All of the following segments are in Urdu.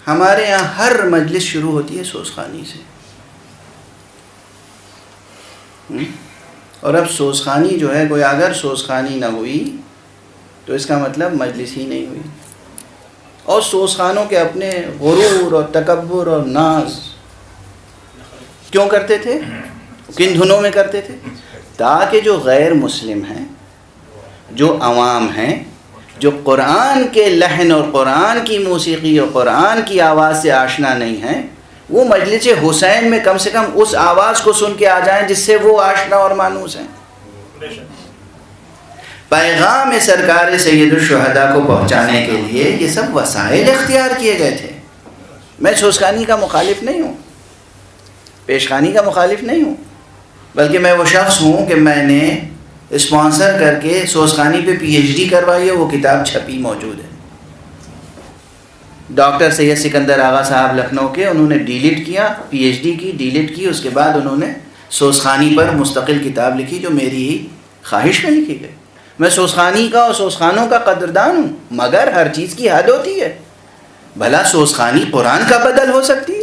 ہمارے یہاں ہر مجلس شروع ہوتی ہے سوزخانی سے، اور اب سوزخانی جو ہے، کوئی اگر سوزخانی نہ ہوئی تو اس کا مطلب مجلس ہی نہیں ہوئی. اور سوزخانوں کے اپنے غرور اور تکبر اور ناز کیوں کرتے تھے؟ کن دھنوں میں کرتے تھے؟ تاکہ جو غیر مسلم ہیں، جو عوام ہیں، جو قرآن کے لحن اور قرآن کی موسیقی اور قرآن کی آواز سے آشنا نہیں ہیں، وہ مجلس حسین میں کم سے کم اس آواز کو سن کے آ جائیں جس سے وہ آشنا اور مانوس ہیں. پیغام سرکار سید الشہداء کو پہنچانے کے لیے یہ سب وسائل اختیار کیے گئے تھے. میں سوزخانی کا مخالف نہیں ہوں، پیشخانی کا مخالف نہیں ہوں، بلکہ میں وہ شخص ہوں کہ میں نے اسپانسر کر کے سوزخانی پہ پی ایچ ڈی کروائی ہے. وہ کتاب چھپی موجود ہے. ڈاکٹر سید سکندر آغا صاحب لکھنؤ کے، انہوں نے ڈیلیٹ کیا، پی ایچ ڈی کی، ڈیلیٹ کی، اس کے بعد انہوں نے سوزخانی پر مستقل کتاب لکھی جو میری ہی خواہش میں لکھی گئی. میں سوزخانی کا اور سوزخانوں کا قدردان ہوں، مگر ہر چیز کی حد ہوتی ہے. بھلا سوزخانی قرآن کا بدل ہو سکتی ہے؟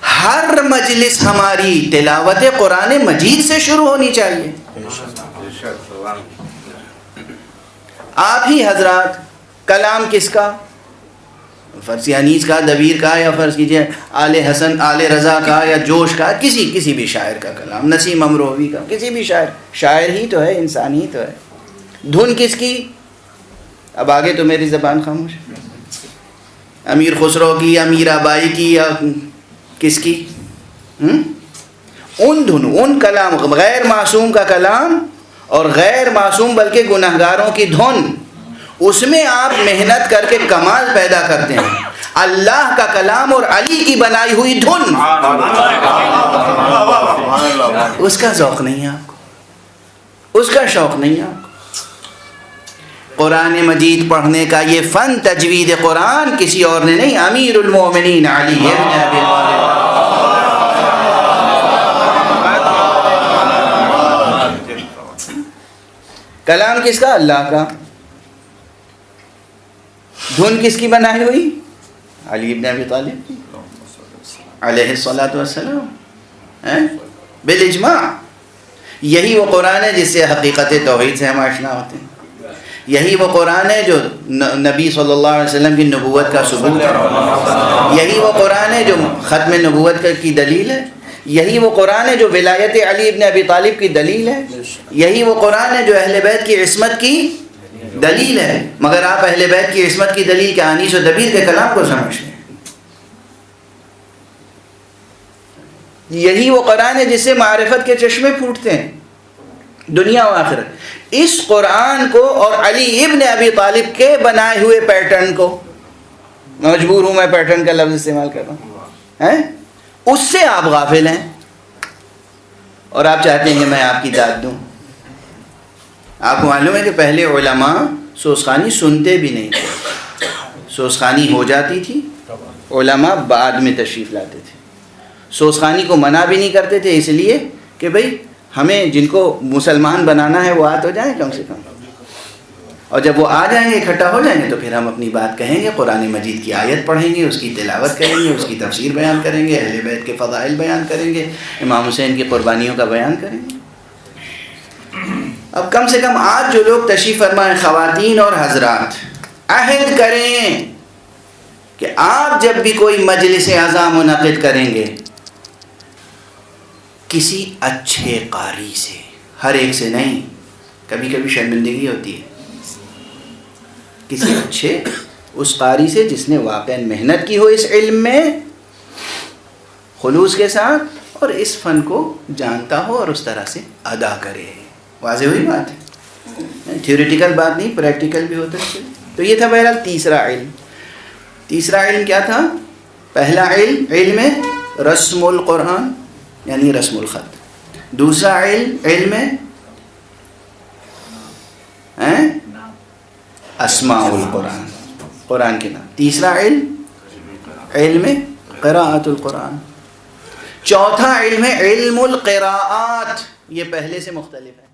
ہر مجلس ہماری تلاوت قرآن مجید سے شروع ہونی چاہیے. آپ ہی حضرات، کلام کس کا؟ فرض انیس کا، دبیر کا، یا فرض کیجئے آل حسن، آل رضا کا، یا جوش کا، کسی بھی شاعر کا کلام، نسیم امروہوی کا، کسی بھی شاعر ہی تو ہے، انسان ہی تو ہے. دھن کس کی؟ اب آگے تو میری زبان خاموش ہے. امیر خسرو کی، امیر آبائی کی، یا کس کی؟ ان دھن، ان کلام، غیر معصوم کا کلام اور غیر معصوم بلکہ گناہگاروں کی دھن، اس میں آپ محنت کر کے کمال پیدا کرتے ہیں. اللہ کا کلام اور علی کی بنائی ہوئی دھن، اس کا ذوق نہیں ہے آپ کو، اس کا شوق نہیں ہے آپ کو. قرآن مجید پڑھنے کا یہ فن، تجوید قرآن، کسی اور نے نہیں، امیر المومنین علی ابن ابی طالب. کلام کس کا؟ اللہ کا. دھن کس کی بنائی ہوئی؟ علی ابن ابی طالب کی علیہ الصلاۃ والسلام، بالاجماع. یہی وہ قرآن ہے جس سے حقیقت توحید سے ہم آشنا ہوتے ہیں. یہی وہ قرآن ہے جو نبی صلی اللہ علیہ وسلم کی نبوت کا ثبوت ہے. یہی وہ قرآن ہے جو ختم نبوت کی دلیل ہے. یہی وہ قرآن ہے جو ولایت علی ابن ابی طالب کی دلیل ہے. یہی وہ قرآن ہے جو اہل بیت کی عصمت کی دلیل ہے. مگر آپ اہل بیت کی عصمت کی دلیل کے انیس و دبیر کے کلام کو سمجھتے ہیں. یہی وہ قرآن ہے جس سے معرفت کے چشمے پھوٹتے ہیں دنیا و آخرت. اس قرآن کو اور علی ابن ابی طالب کے بنائے ہوئے پیٹرن کو، مجبور ہوں میں پیٹرن کا لفظ استعمال کر رہا ہوں، اس سے آپ غافل ہیں اور آپ چاہتے ہیں کہ میں آپ کی داد دوں. آپ کو معلوم ہے کہ پہلے علماء سوزخانی سنتے بھی نہیں تھے. سوزخانی ہو جاتی تھی، علماء بعد میں تشریف لاتے تھے. سوزخانی کو منع بھی نہیں کرتے تھے، اس لیے کہ بھئی ہمیں جن کو مسلمان بنانا ہے وہ آ تو جائیں کم سے کم، اور جب وہ آ جائیں گے، اکٹھا ہو جائیں گے، تو پھر ہم اپنی بات کہیں گے، قرآن مجید کی آیت پڑھیں گے، اس کی تلاوت کریں گے، اس کی تفسیر بیان کریں گے، اہل بیت کے فضائل بیان کریں گے، امام حسین کی قربانیوں کا بیان کریں گے. اب کم سے کم آج جو لوگ تشریف فرمائیں، خواتین اور حضرات، عہد کریں کہ آپ جب بھی کوئی مجلس عزا منعقد کریں گے، کسی اچھے قاری سے، ہر ایک سے نہیں، کبھی کبھی شرمندگی ہوتی ہے، کسی اچھے اس قاری سے جس نے واقعا محنت کی ہو اس علم میں خلوص کے ساتھ، اور اس فن کو جانتا ہو اور اس طرح سے ادا کرے. واضح ہوئی بات ہے، تھیوریٹیکل بات نہیں، پریکٹیکل بھی ہوتا ہے. تو یہ تھا بہرحال تیسرا علم. تیسرا علم کیا تھا؟ پہلا علم، علم رسم القرآن یعنی رسم الخط. دوسرا علم اسماء القرآن، قرآن کے نام. تیسرا علم قراءت القرآن. چوتھا علم ہے علم القراءات، یہ پہلے سے مختلف ہے.